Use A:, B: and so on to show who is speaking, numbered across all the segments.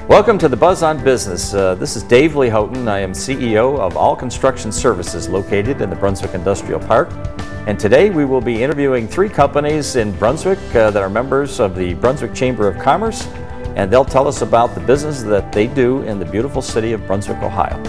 A: Welcome to the Buzz on Business. This is Dave LeHotan. I am CEO of All Construction Services located in the Brunswick Industrial Park. And today we will be interviewing 3 companies in Brunswick that are members of the Brunswick Chamber of Commerce, and they'll tell us about the business that they do in the beautiful city of Brunswick, Ohio.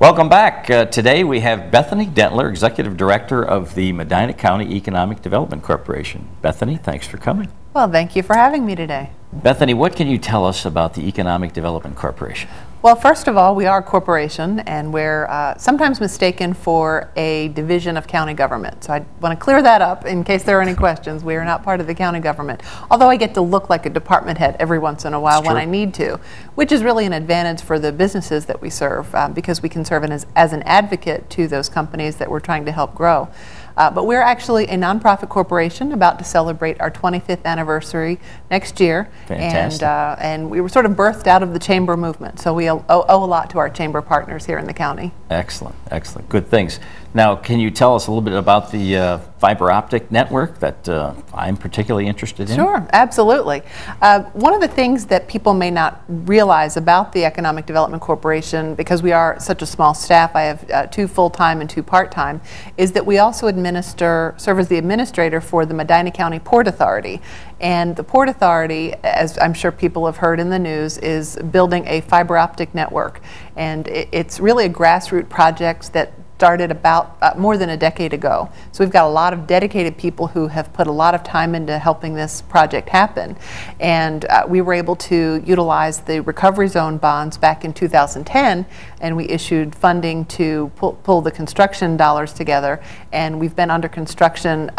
A: Welcome back. Today we have Bethany Dentler, Executive Director of the Medina County Economic Development Corporation. Bethany, thanks for coming.
B: Well, thank you for having me today.
A: Bethany, what can you tell us about the Economic Development Corporation?
B: Well, first of all, we are a corporation, and we're sometimes mistaken for a division of county government. So I want to clear that up in case there are any questions. We are not part of the county government, although I get to look like a department head every once in a while when I need to, which is really an advantage for the businesses that we serve because we can serve as an advocate to those companies that we're trying to help grow. But we're actually a nonprofit corporation about to celebrate our 25th anniversary next year.
A: Fantastic.
B: And we were sort of birthed out of the chamber movement, so we owe a lot to our chamber partners here in the county. Excellent,
A: excellent. Good things. Now, can you tell us a little bit about the fiber optic network that I'm particularly interested in?
B: Sure, absolutely. One of the things that people may not realize about the Economic Development Corporation, because we are such a small staff, I have 2 full-time and 2 part-time, is that we also serve as the administrator for the Medina County Port Authority. And the Port Authority, as I'm sure people have heard in the news, is building a fiber optic network. And it's really a grassroots project that started about more than a decade ago. So we've got a lot of dedicated people who have put a lot of time into helping this project happen. And we were able to utilize the recovery zone bonds back in 2010, and we issued funding to pull the construction dollars together. And we've been under construction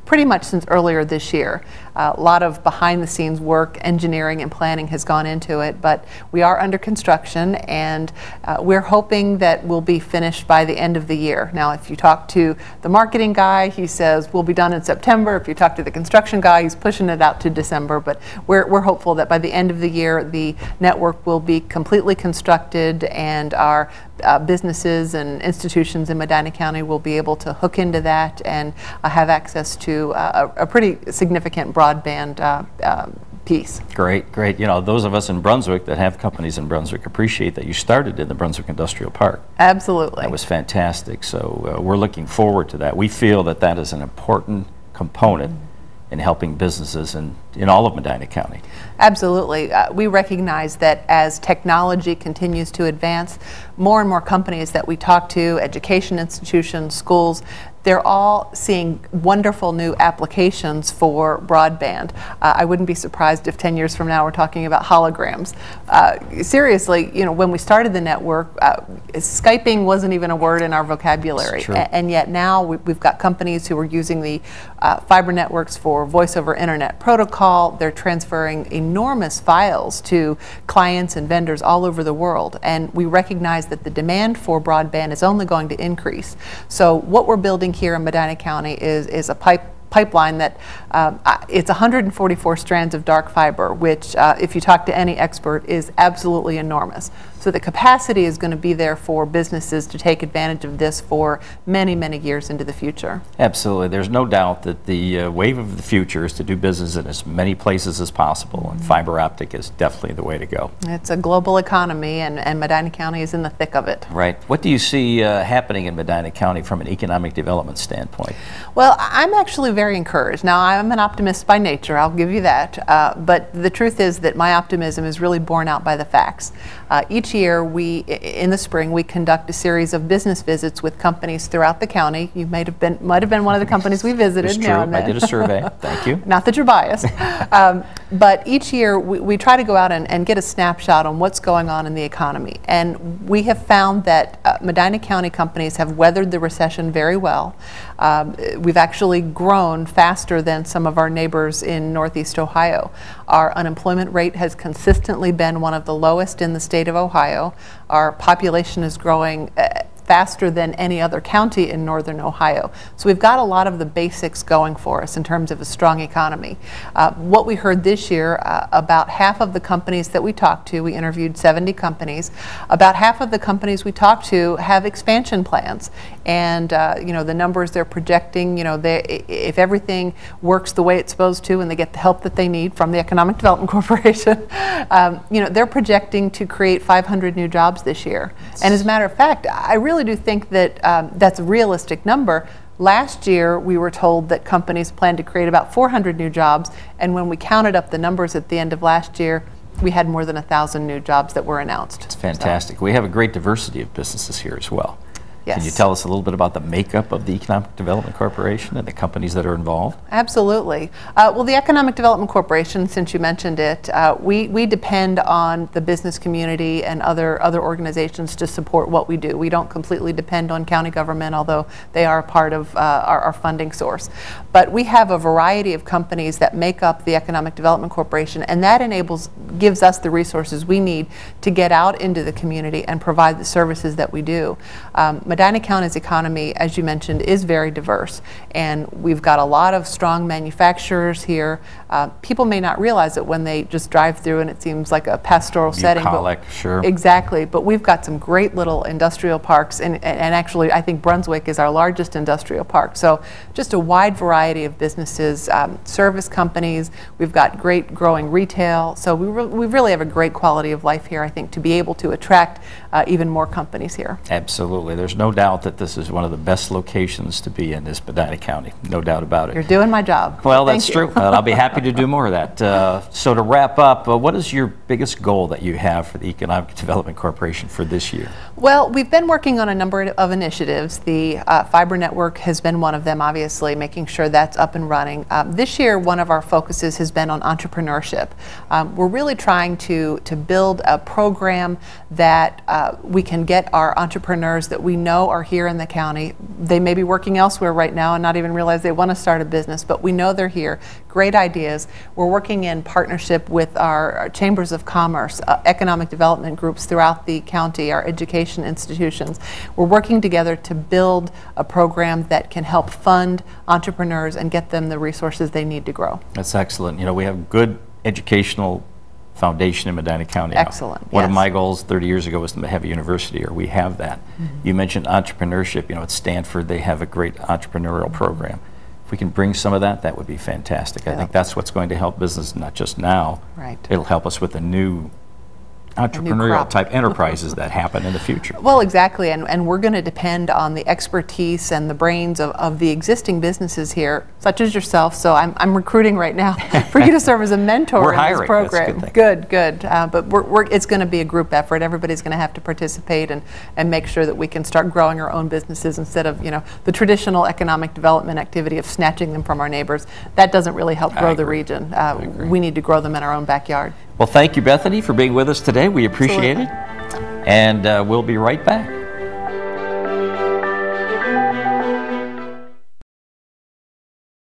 B: pretty much since earlier this year. A lot of behind-the-scenes work, engineering and planning has gone into it, but we are under construction, and we're hoping that we'll be finished by the end of the year. Now, if you talk to the marketing guy, he says we'll be done in September. If you talk to the construction guy, he's pushing it out to December, but we're hopeful that by the end of the year, the network will be completely constructed, and our businesses and institutions in Medina County will be able to hook into that and have access to a pretty significant broadband piece.
A: Great, great. You know, those of us in Brunswick that have companies in Brunswick appreciate that you started in the Brunswick Industrial Park.
B: Absolutely.
A: That was fantastic. So we're looking forward to that. We feel that that is an important component in helping businesses in all of Medina County.
B: Absolutely. We recognize that as technology continues to advance, more and more companies that we talk to, education institutions, schools, they're all seeing wonderful new applications for broadband. I wouldn't be surprised if 10 years from now we're talking about holograms. Seriously, you know, when we started the network, Skyping wasn't even a word in our vocabulary. And yet now we've got companies who are using the fiber networks for voice over internet protocol. They're transferring enormous files to clients and vendors all over the world. And we recognize that the demand for broadband is only going to increase. So what we're building here in Medina County is a pipeline that it's 144 strands of dark fiber, which if you talk to any expert is absolutely enormous. So the capacity is going to be there for businesses to take advantage of this for many, many years into the future.
A: Absolutely. There's no doubt that the wave of the future is to do business in as many places as possible, and fiber optic is definitely the way to go.
B: It's a global economy, and Medina County is in the thick of it.
A: Right. What do you see happening in Medina County from an economic development standpoint?
B: Well, I'm actually very encouraged. Now, I'm an optimist by nature, I'll give you that, but the truth is that my optimism is really borne out by the facts. Each year, in the spring, we conduct a series of business visits with companies throughout the county. You might have been one of the companies we visited.
A: It's true. I did a survey. Thank you.
B: Not that you're biased. But each year, we try to go out and get a snapshot on what's going on in the economy. And we have found that Medina County companies have weathered the recession very well. We've actually grown faster than some of our neighbors in Northeast Ohio. Our unemployment rate has consistently been one of the lowest in the state of Ohio. Our population is growing faster than any other county in northern Ohio. So we've got a lot of the basics going for us in terms of a strong economy. What we heard this year, about half of the companies that we talked to, we interviewed 70 companies, about half of the companies we talked to have expansion plans. And you know, the numbers they're projecting, you know, if everything works the way it's supposed to and they get the help that they need from the Economic Development Corporation, you know, they're projecting to create 500 new jobs this year. And as a matter of fact, I really do think that that's a realistic number. Last year, we were told that companies plan to create about 400 new jobs, and when we counted up the numbers at the end of last year, we had more than 1,000 new jobs that were announced.
A: It's fantastic. So we have a great diversity of businesses here as well.
B: Yes.
A: Can you tell us a little bit about the makeup of the Economic Development Corporation and the companies that are involved?
B: Absolutely. Well, the Economic Development Corporation, since you mentioned it, we depend on the business community and other organizations to support what we do. We don't completely depend on county government, although they are a part of our funding source. But we have a variety of companies that make up the Economic Development Corporation, and that gives us the resources we need to get out into the community and provide the services that we do. Medina County's economy, as you mentioned, is very diverse, and we've got a lot of strong manufacturers here. People may not realize it when they just drive through and it seems like a pastoral setting.
A: Bucolic, sure.
B: Exactly, but we've got some great little industrial parks, and actually I think Brunswick is our largest industrial park. So just a wide variety of businesses, service companies, we've got great growing retail, so we really have a great quality of life here, I think, to be able to attract even more companies here.
A: Absolutely. There's no doubt that this is one of the best locations to be in this Medina County. No doubt about it.
B: You're doing my job.
A: Well, that's true. I'll be happy to do more of that. So to wrap up, what is your biggest goal that you have for the Economic Development Corporation for this year?
B: Well, we've been working on a number of initiatives. The fiber network has been one of them, obviously, making sure that's up and running. This year, one of our focuses has been on entrepreneurship. We're really trying to build a program that we can get our entrepreneurs that we know are here in the county. They may be working elsewhere right now and not even realize they want to start a business, but we know they're here. Great ideas. We're working in partnership with our chambers of commerce, economic development groups throughout the county, our education institutions. We're working together to build a program that can help fund entrepreneurs and get them the resources they need to grow.
A: That's excellent. You know, we have good educational foundation in Medina County.
B: Excellent.
A: One of my goals 30 years ago was to have a university, or we have that. You mentioned entrepreneurship. You know, at Stanford they have a great entrepreneurial program. If we can bring some of that, that would be fantastic. I think that's what's going to help business, not just now.
B: Right.
A: It'll help us with the new entrepreneurial type enterprises that happen in the future.
B: Well, exactly, and we're going to depend on the expertise and the brains of the existing businesses here, such as yourself. So I'm recruiting right now for you to serve as a mentor in this program.
A: That's a good
B: thing. Good. But it's going to be a group effort. Everybody's going to have to participate and make sure that we can start growing our own businesses instead of, you know, the traditional economic development activity of snatching them from our neighbors. That doesn't really help grow the region. We need to grow them in our own backyard.
A: Well, thank you, Bethany, for being with us today. We appreciate it. And we'll be right back.